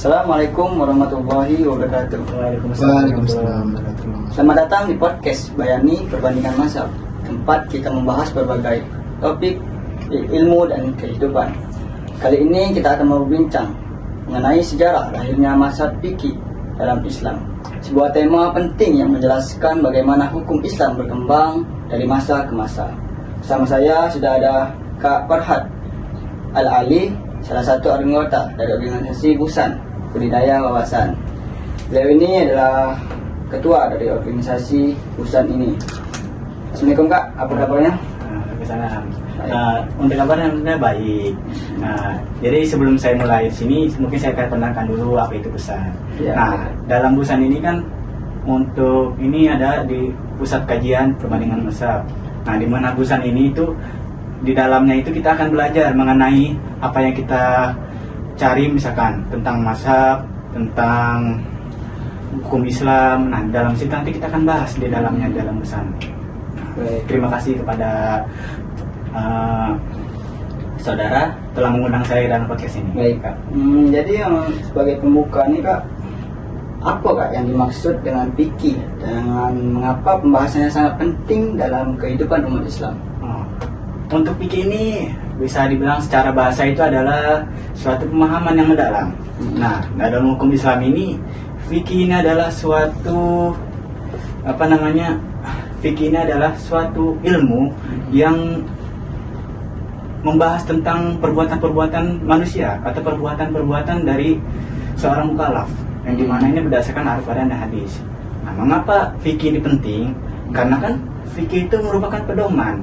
Assalamualaikum warahmatullahi wabarakatuh. Waalaikumsalam. Selamat datang di podcast Bayani Perbandingan Mazhab, tempat kita membahas berbagai topik ilmu dan kehidupan. Kali ini kita akan berbincang mengenai sejarah lahirnya mazhab fikih dalam Islam. Sebuah tema penting yang menjelaskan bagaimana hukum Islam berkembang dari masa ke masa. Bersama saya sudah ada Kak Farhad Al-Ali, salah satu anggota dari organisasi Busan Budidaya Wawasan. Beliau ini adalah ketua dari organisasi Busan ini. Assalamualaikum Kak, apa kabarnya? Waalaikumsalam. Untuk kabarnya baik. Jadi sebelum saya mulai di sini, mungkin saya akan kenalkan dulu apa itu Busan. Ya. Dalam Busan ini kan untuk ini ada di Pusat Kajian Perbandingan Mazhab. Di mana Busan ini itu di dalamnya itu kita akan belajar mengenai apa yang kita cari, misalkan tentang mazhab, tentang hukum Islam. Dalam situ nanti kita akan bahas di dalamnya dalam Busan. Terima kasih kepada saudara telah mengundang saya dalam podcast ini. Baik Kak. Jadi sebagai pembuka nih Kak, apa Kak yang dimaksud dengan fikih, dengan mengapa pembahasannya sangat penting dalam kehidupan umat Islam? Untuk fikih ini bisa dibilang secara bahasa itu adalah suatu pemahaman yang mendalam. Dalam hukum Islam ini, fikih ini adalah suatu fikih ini adalah suatu ilmu yang membahas tentang perbuatan-perbuatan manusia atau perbuatan-perbuatan dari seorang mukallaf, yang dimana ini berdasarkan Al-Quran dan hadis. Mengapa fikih ini penting? Karena kan fikih itu merupakan pedoman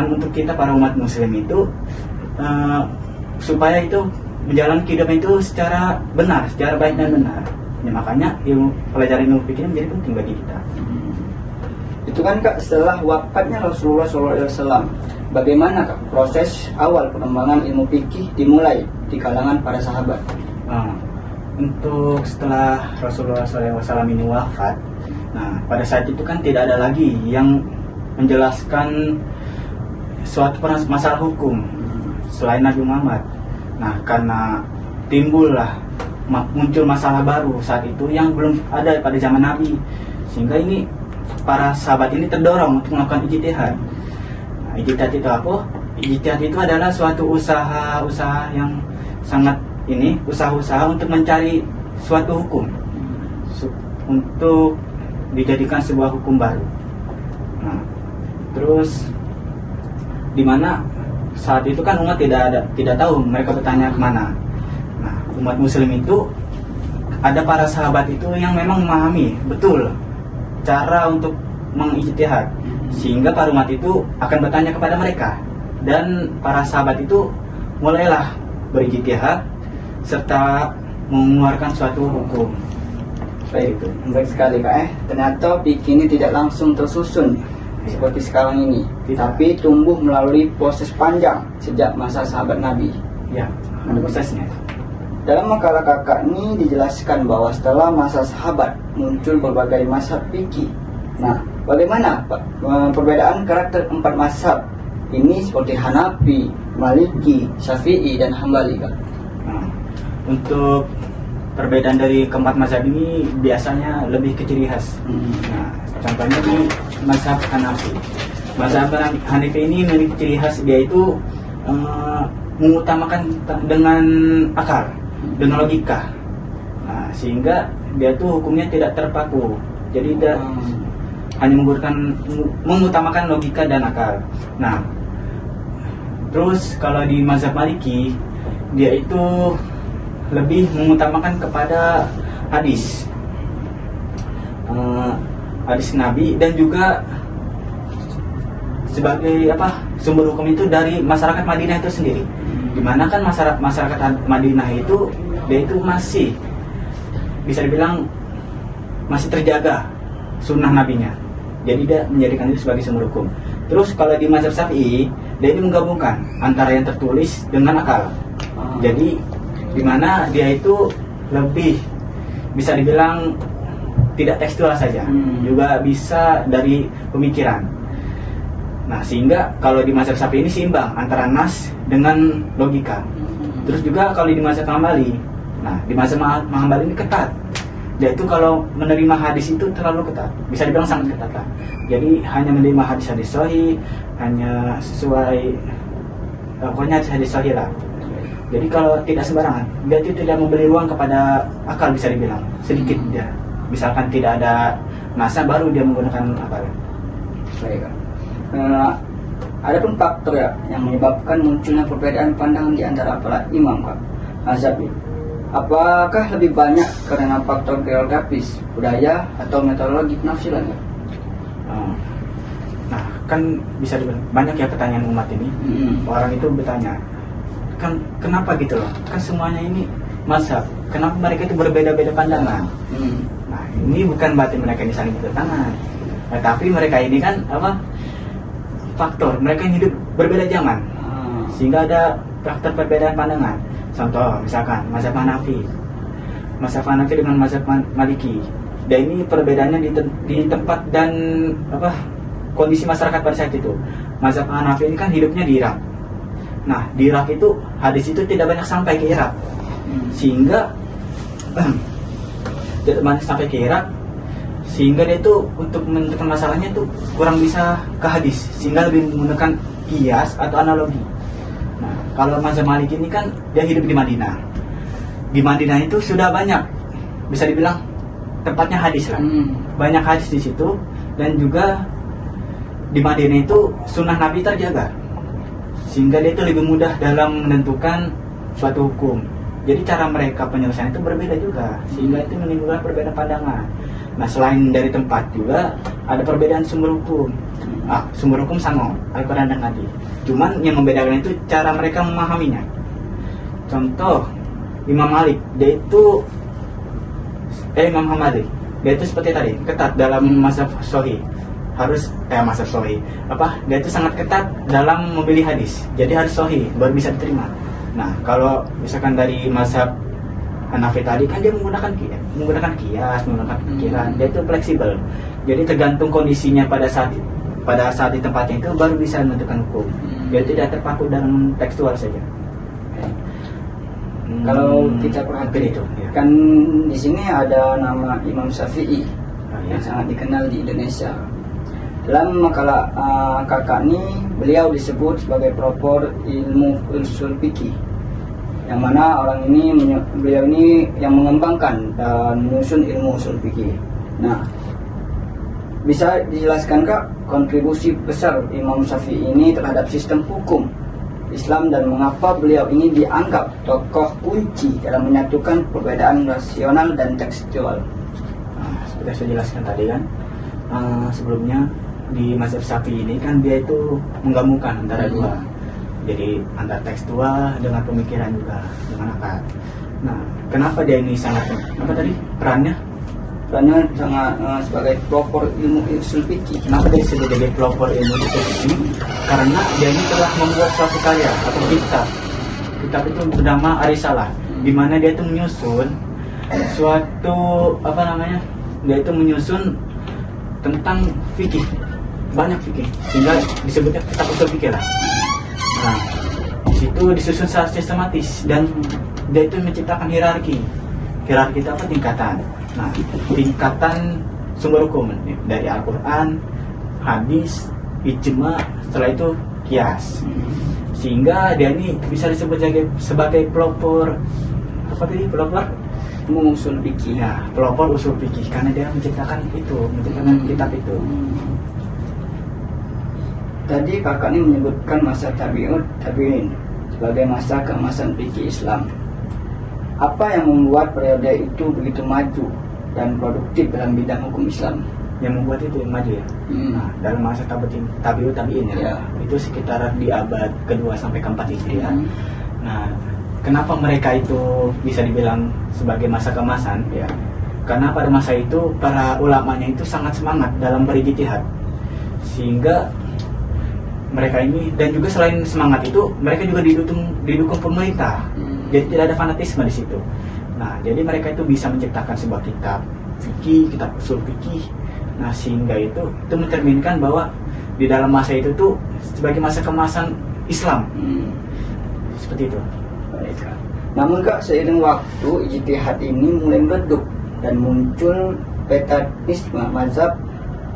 untuk kita para umat muslim itu supaya itu menjalani kehidupan itu secara benar, secara baik dan benar. Makanya pelajaran ilmu fikih ini menjadi penting bagi kita. Itu kan Kak setelah wafatnya Rasulullah SAW, bagaimana Kak proses awal pengembangan ilmu fikih dimulai di kalangan para sahabat? Untuk setelah Rasulullah SAW ini wafat, pada saat itu kan tidak ada lagi yang menjelaskan suatu masalah hukum selain Nabi Muhammad. Karena muncul masalah baru saat itu yang belum ada pada zaman Nabi, sehingga ini para sahabat ini terdorong untuk melakukan ijtihad. Ijtihad itu apa? Ijtihad itu adalah suatu usaha yang sangat usaha-usaha untuk mencari suatu hukum untuk dijadikan sebuah hukum baru. Terus dimana saat itu kan umat tidak tahu, mereka bertanya kemana. Umat muslim itu ada para sahabat itu yang memang memahami betul cara untuk mengijtihad, sehingga para umat itu akan bertanya kepada mereka, dan para sahabat itu mulailah berijtihad serta mengeluarkan suatu hukum. Baik sekali Kak. Ternyata fikih ini tidak langsung tersusun seperti sekarang ini, tapi tumbuh melalui proses panjang sejak masa sahabat Nabi. Ada prosesnya. Dalam makalah kakak ini dijelaskan bahwa setelah masa sahabat muncul berbagai mazhab fikih. Bagaimana perbedaan karakter empat mazhab ini seperti Hanafi, Maliki, Syafi'i, dan Hambali Kak? Untuk perbedaan dari keempat mazhab ini biasanya lebih ke ciri khas. Contohnya di mazhab Hanafi. Mazhab Hanafi ini memiliki ciri khas, dia itu mengutamakan dengan akal, dengan logika. Sehingga dia tuh hukumnya tidak terpaku. Jadi dia hanya mengutamakan logika dan akal. Terus kalau di mazhab Maliki, dia itu lebih mengutamakan kepada hadis Nabi, dan juga sebagai sumber hukum itu dari masyarakat Madinah itu sendiri. Dimana kan masyarakat Madinah itu dia itu masih bisa dibilang masih terjaga sunnah nabinya, jadi dia menjadikan itu sebagai sumber hukum. Terus kalau di mazhab Syafi'i, dia ini menggabungkan antara yang tertulis dengan akal. Jadi dimana dia itu lebih bisa dibilang tidak tekstual saja, juga bisa dari pemikiran. Sehingga kalau di mazhab Syafi'i ini seimbang antara nas dengan logika. Terus juga kalau di mazhab Hambali, Nah, di masa Imam Hambali ini ketat. Dia itu kalau menerima hadis itu terlalu ketat, bisa dibilang sangat ketat lah. Jadi hanya menerima hadis-hadis sahih, hanya sesuai pokoknya hadis sahih lah. Jadi kalau tidak sembarangan, dia itu tidak memberi ruang kepada akal, bisa dibilang sedikit dia. Misalkan tidak ada masa baru dia menggunakan akal. Baik, Kak. Ada pun faktor ya yang menyebabkan munculnya perbedaan pandangan di antara para imam, Kak. Mazhab. Apakah lebih banyak karena faktor geografis, budaya, atau metodologi penafsiran? Kak? Nah, kan bisa dibilang banyak ya pertanyaan umat ini. Orang itu bertanya, kan kenapa gitu loh? Kan semuanya ini mazhab. Kenapa mereka itu berbeda-beda pandangan? Nah, ini bukan berarti mereka ini saling bertentangan. Nah, tapi mereka ini kan apa? Faktor mereka yang hidup berbeda zaman, sehingga ada faktor perbedaan pandangan. Contoh, misalkan mazhab Hanafi dengan mazhab Maliki. Dan ini perbedaannya di tempat dan apa kondisi masyarakat pada saat itu. Mazhab Hanafi ini kan hidupnya di Irak. Nah, di Irak itu hadis itu tidak banyak sampai ke Irak, sehingga tidak banyak sampai ke Irak, sehingga dia itu untuk menentukan masalahnya itu kurang bisa ke hadis, sehingga lebih menggunakan kias atau analogi. Nah, kalau mazhab Maliki ini kan dia hidup di Madinah. Di Madinah itu sudah banyak, bisa dibilang tempatnya hadis lah. Banyak hadis di situ, dan juga di Madinah itu sunnah Nabi terjaga, sehingga dia itu lebih mudah dalam menentukan suatu hukum. Jadi cara mereka penyelesaian itu berbeda juga, sehingga itu menimbulkan perbedaan pandangan. Nah, selain dari tempat juga ada perbedaan sumber hukum. Sumber hukum sama Al-Quran dan hadis. Cuman yang membedakan itu cara mereka memahaminya. Contoh, Imam Malik, Imam Hambali, dia itu seperti tadi, ketat dalam mazhab sahih. Mazhab sahih. Dia itu sangat ketat dalam memilih hadis. Jadi harus sahih baru bisa diterima. Nah, kalau misalkan dari mazhab Hanafi tadi kan dia menggunakan kias, menggunakan pikiran. Dia itu fleksibel. Jadi tergantung kondisinya pada saat di tempatnya itu baru bisa menentukan hukum. Dia tidak terpaku dalam tekstual saja. Kalau kita perhatikan itu, ya. Kan di sini ada nama Imam Syafi'i yang sangat dikenal di Indonesia. Dalam makalah kakak ini, beliau disebut sebagai pelopor ilmu usul fikih, yang mana beliau ini yang mengembangkan dan menyusun ilmu usul fikih. Nah, bisa dijelaskan Kak kontribusi besar Imam Syafi'i ini terhadap sistem hukum Islam dan mengapa beliau ini dianggap tokoh kunci dalam menyatukan perbedaan rasional dan tekstual? Seperti saya jelaskan tadi kan, sebelumnya di mazhab Syafi'i ini kan dia itu menggabungkan antara dua. Jadi antara tekstual dengan pemikiran juga, dengan akal. Nah, kenapa dia ini sangat perannya sangat sebagai pelopor ilmu usul fikih. Kenapa dia sebagai pelopor ilmu usul fikih? Karena dia ini telah membuat suatu karya atau kitab itu bernama Ar-Risalah, di mana dia itu menyusun suatu dia itu menyusun tentang fikih, banyak fikih, sehingga disebutnya kitab usul fikih lah. Nah, di situ disusun secara sistematis dan dia itu menciptakan hierarki itu apa? Tingkatan. Nah, tingkatan sumber hukum dari Al-Quran, hadis, ijma, setelah itu kias. Sehingga dia ini bisa disebut sebagai pelopor usul fikih. Ya, pelopor usul fikih karena dia menciptakan kitab itu. Tadi kakak ini menyebutkan masa tabi'in sebagai masa keemasan fikih Islam. Apa yang membuat periode itu begitu maju dan produktif dalam bidang hukum Islam? Yang membuat itu maju ya. Nah, dalam masa tabi'in ya. Itu sekitar di abad kedua sampai keempat Hijriah. Nah, kenapa mereka itu bisa dibilang sebagai masa keemasan ya? Karena pada masa itu para ulamanya itu sangat semangat dalam berijtihad, sehingga mereka ini, dan juga selain semangat itu mereka juga didukung pemerintah. Jadi tidak ada fanatisme di situ. Nah, jadi mereka itu bisa menciptakan sebuah kitab fikih, kitab usul fikih. Nah, sehingga itu mencerminkan bahwa di dalam masa itu tuh sebagai masa kemasan Islam. Seperti itu. Baik. Namun Kak, seiring waktu ijtihad ini mulai meredup dan muncul fanatisme mazhab.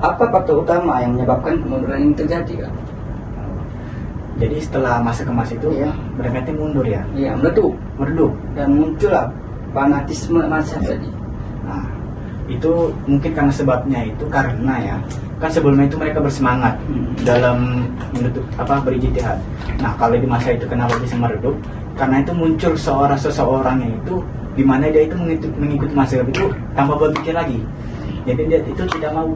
Apa faktor utama yang menyebabkan kemunduran ini terjadi Kak? Jadi setelah masa ke masa itu Iya. mereka itu mundur ya, Iya, meredup dan muncullah fanatisme mazhab tadi. nah, itu mungkin karena sebabnya itu karena ya kan sebelumnya itu mereka bersemangat dalam menutup berijtihad. Nah, kalau di masa itu kenapa bisa meredup? Karena itu muncul seseorang yang itu di mana dia itu mengikuti mazhab itu tanpa berpikir lagi. Jadi dia itu tidak mau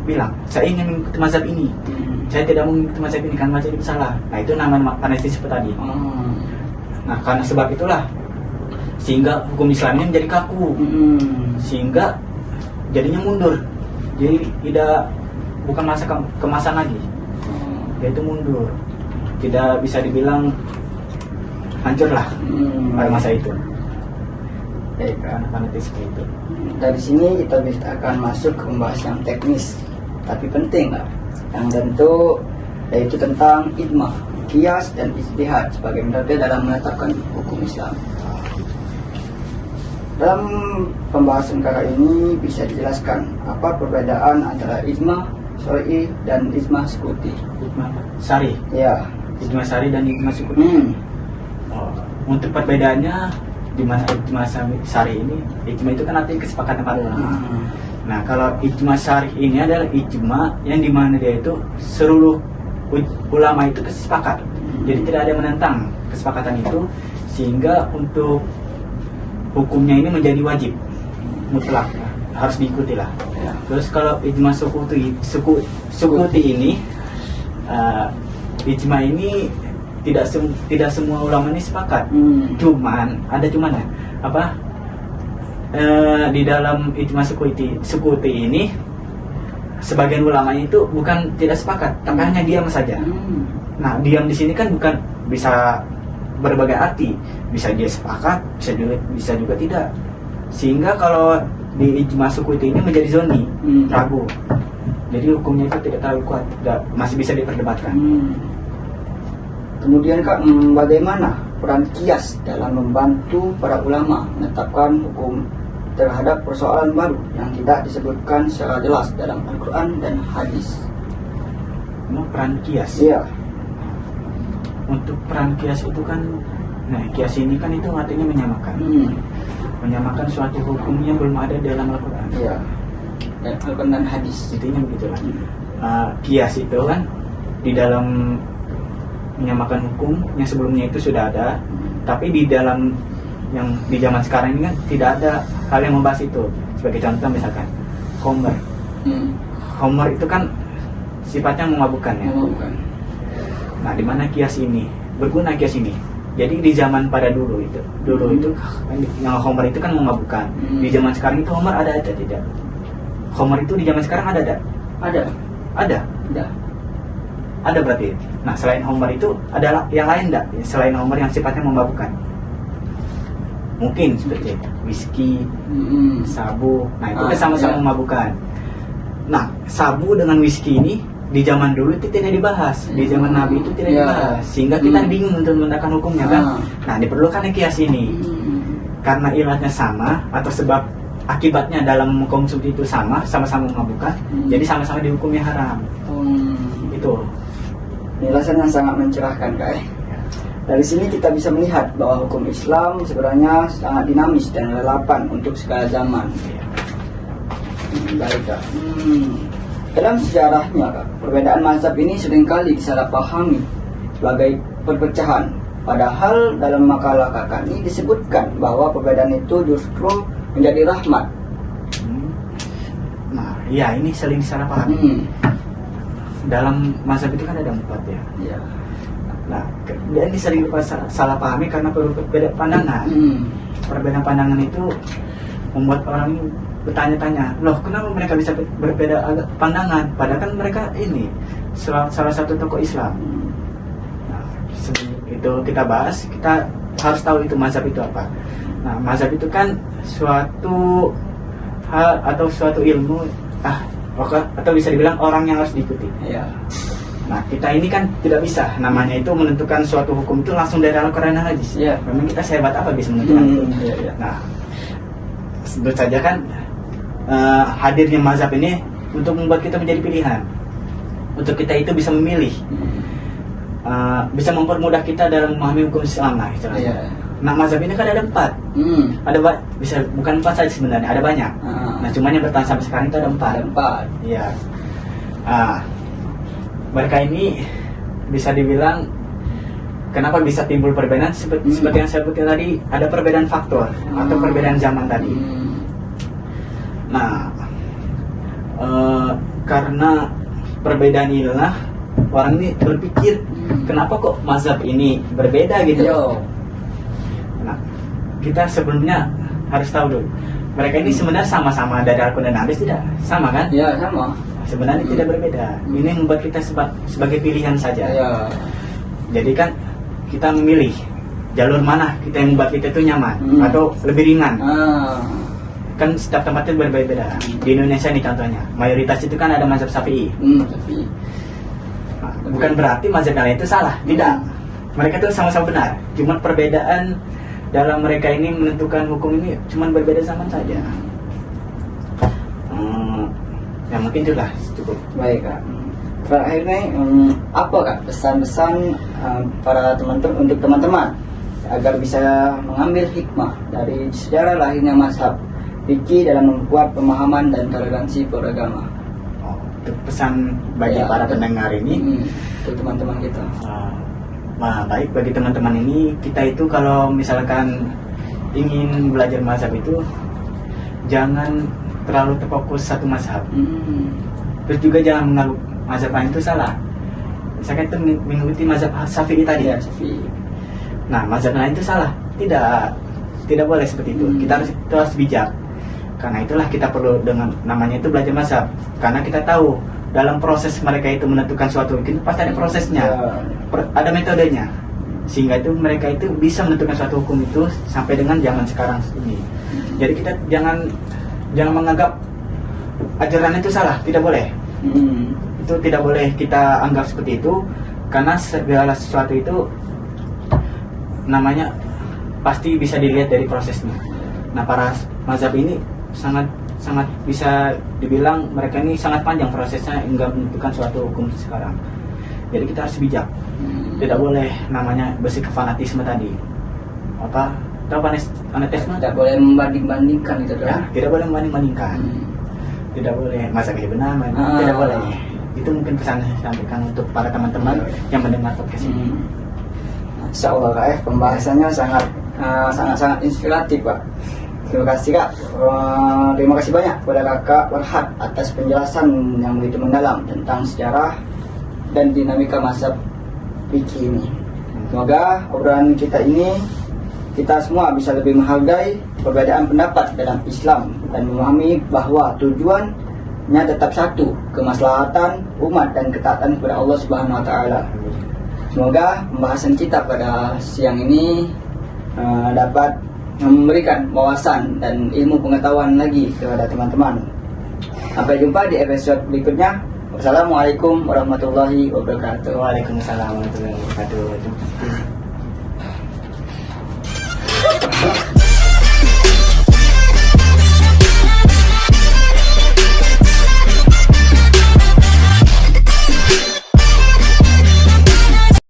bilang saya ingin mengikuti mazhab ini, saya tidak mau mengikuti mazhab ini karena mazhab itu salah. Nah, itu namanya fanatisme tadi. Nah, karena sebab itulah sehingga hukum Islam ini menjadi kaku, sehingga jadinya mundur. Jadi bukan masa kemasan lagi, yaitu mundur. Tidak bisa dibilang hancur lah pada masa itu. Karena fanatisme itu. Dari sini kita akan masuk ke pembahasan yang teknis tapi penting Kak, yang tentu yaitu tentang ijma, qiyas dan ijtihad sebagai metode dalam menetapkan hukum Islam. Dalam pembahasan kakak ini bisa dijelaskan apa perbedaan antara ijma syar'i dan ijma sukuti? Ijma syari, Ya. ijma syari dan ijma sukuti. Untuk perbedaannya di mana ijma syari ini, ijma itu kan artinya kesepakatan para ulama. Nah, kalau ijma syari ini adalah ijma yang dimana dia itu seluruh ulama itu sepakat. Jadi tidak ada yang menentang kesepakatan itu, sehingga untuk hukumnya ini menjadi wajib mutlak, harus diikuti lah. Terus kalau ijma sukuti ini, ijma ini tidak semua ulama ini sepakat. Cuman ya di dalam ijma sukuti ini sebagian ulama itu bukan tidak sepakat, tapi hanya diam saja. Nah, diam di sini kan bukan bisa berbagai arti, bisa dia sepakat, bisa juga tidak. Sehingga kalau di ijma sukuti ini menjadi zoni, ragu. Jadi hukumnya itu tidak terlalu kuat, masih bisa diperdebatkan. Kemudian Kak, bagaimana peran qiyas dalam membantu para ulama menetapkan hukum terhadap persoalan baru yang tidak disebutkan secara jelas dalam Al-Quran dan hadis? Peran qiyas? Iya. Untuk peran qiyas itu kan, qiyas ini kan itu artinya menyamakan. Menyamakan suatu hukum yang belum ada dalam Al-Quran. Iya. Dan Al-Quran dan hadis. Intinya begitulah. Qiyas itu kan di dalam menyamakan hukum yang sebelumnya itu sudah ada, tapi di dalam yang di zaman sekarang ini kan tidak ada hal yang membahas itu. Sebagai contoh misalkan Homer. Homer itu kan sifatnya memabukkan ya. Nah, di mana qiyas ini berguna? Qiyas ini jadi di zaman pada dulu itu yang Homer itu kan memabukkan. Di zaman sekarang itu Homer ada atau tidak? Homer itu di zaman sekarang ada? Ada berarti. Nah, selain Homer itu adalah yang lain enggak? Selain Homer yang sifatnya memabukkan? Mungkin seperti whisky, sabu. Nah, itu kan sama-sama memabukkan. Nah, sabu dengan whisky ini di zaman dulu itu tidak dibahas, di zaman Nabi itu tidak dibahas, sehingga kita bingung untuk menetapkan hukumnya kan. Nah, diperlukan qiyas ini. Karena ilatnya sama atau sebab akibatnya dalam mengkonsumsi itu sama-sama memabukkan, jadi sama-sama dihukumnya haram. Itu penjelasan yang sangat mencerahkan Kak. Dari sini kita bisa melihat bahwa hukum Islam sebenarnya sangat dinamis dan relevan untuk segala zaman. Baik Kak. Dalam sejarahnya Kak, perbedaan mazhab ini seringkali disalahpahami sebagai perpecahan. Padahal dalam makalah kakak ini disebutkan bahwa perbedaan itu justru menjadi rahmat. Nah, iya, ini saling disalahpahami. Dalam mazhab itu kan ada 4 ya. Iya. Nah, dan ini sering salah pahami karena berbeda pandangan. Perbedaan pandangan itu membuat orang ini bertanya-tanya, loh kenapa mereka bisa berbeda pandangan? Padahal kan mereka ini salah satu tokoh Islam. Nah, sebelum itu kita bahas, kita harus tahu itu mazhab itu apa. Nah, mazhab itu kan suatu hal atau suatu ilmu, atau bisa dibilang orang yang harus diikuti. Iya. Nah, kita ini kan tidak bisa namanya itu menentukan suatu hukum itu langsung dari Al-Quran dan hadis. Iya. Memang kita sehebat apa bisa menentukan itu. Iya, iya. Nah, tentu saja kan hadirnya mazhab ini untuk membuat kita menjadi pilihan. Untuk kita itu bisa memilih. Bisa mempermudah kita dalam memahami hukum Islam lah istilahnya. Iya. Nah, mazhab ini kan ada 4. Ada bisa bukan 4 saja sebenarnya, ada banyak. Nah, cuman yang bertahan sampai sekarang itu ada 4. Ada 4. Iya. Mereka ini bisa dibilang kenapa bisa timbul perbedaan seperti yang saya sebutkan tadi, ada perbedaan faktor atau perbedaan zaman tadi. Nah, karena perbedaan inilah orang ini berpikir kenapa kok mazhab ini berbeda gitu. Yo. Nah, kita sebelumnya harus tahu dulu mereka ini sebenarnya sama-sama dari Al-Quran dan hadis tidak sama kan? Ya, sama. Sebenarnya tidak berbeda. Ini membuat kita sebagai pilihan saja. Ya. Jadi kan kita memilih jalur mana kita yang membuat kita itu nyaman atau lebih ringan. Kan setiap tempat itu berbeda-beda. Di Indonesia nih contohnya, mayoritas itu kan ada mazhab Syafi'i. Tapi Nah, bukan berarti mazhab yang lain itu salah, tidak. Mereka itu sama-sama benar. Cuma perbedaan dalam mereka ini menentukan hukum ini cuma berbeda zaman saja. Ya mungkin itulah cukup. baik, Kak. Terakhir nih, apa Kak pesan-pesan para teman-teman untuk teman-teman agar bisa mengambil hikmah dari sejarah lahirnya mazhab fikih dalam membuat pemahaman dan toleransi beragama. Untuk pesan bagi Ya, para pendengar ini, untuk teman-teman kita. baik bagi teman-teman ini, kita itu kalau misalkan ingin belajar mazhab itu jangan terlalu terfokus satu mazhab. Terus juga jangan menganggap mazhab lain itu salah. Misalkan itu mengikuti mazhab Syafi'i tadi. Ya, Syafi'i. Nah, mazhab lain itu salah. Tidak boleh seperti itu. Kita harus bijak. Karena itulah kita perlu dengan namanya itu belajar mazhab. Karena kita tahu dalam proses mereka itu menentukan suatu hukum pasti ada prosesnya, ada metodenya. Sehingga itu mereka itu bisa menentukan suatu hukum itu sampai dengan zaman sekarang ini. Jadi kita jangan menganggap ajaran itu salah, tidak boleh. Itu tidak boleh kita anggap seperti itu, karena segala sesuatu itu namanya pasti bisa dilihat dari prosesnya. Nah, para mazhab ini sangat bisa dibilang mereka ini sangat panjang prosesnya hingga menentukan suatu hukum sekarang. Jadi kita harus bijak. Tidak boleh namanya bersikap fanatisme tadi. Apa? Tahu fanatisme? Tidak boleh membanding-bandingkan itu Ya, tidak boleh membanding-bandingkan. Tidak boleh mazhab ini benar, tidak boleh. Itu mungkin pesan yang saya sampaikan untuk para teman-teman yang mendengar podcast ini. Insya Allah Kak, pembahasannya sangat inspiratif Pak. Terima kasih Kak. Terima kasih banyak kepada Kakak Farhat atas penjelasan yang begitu mendalam tentang sejarah dan dinamika mazhab fikih ini. Semoga obrolan kita ini kita semua bisa lebih menghargai perbedaan pendapat dalam Islam dan memahami bahwa tujuannya tetap satu, kemaslahatan umat dan ketaatan kepada Allah Subhanahu wa taala. Semoga pembahasan kita pada siang ini dapat memberikan wawasan dan ilmu pengetahuan lagi kepada teman-teman. Sampai jumpa di episode berikutnya. Wassalamualaikum warahmatullahi wabarakatuh. Waalaikumsalam warahmatullahi wabarakatuh.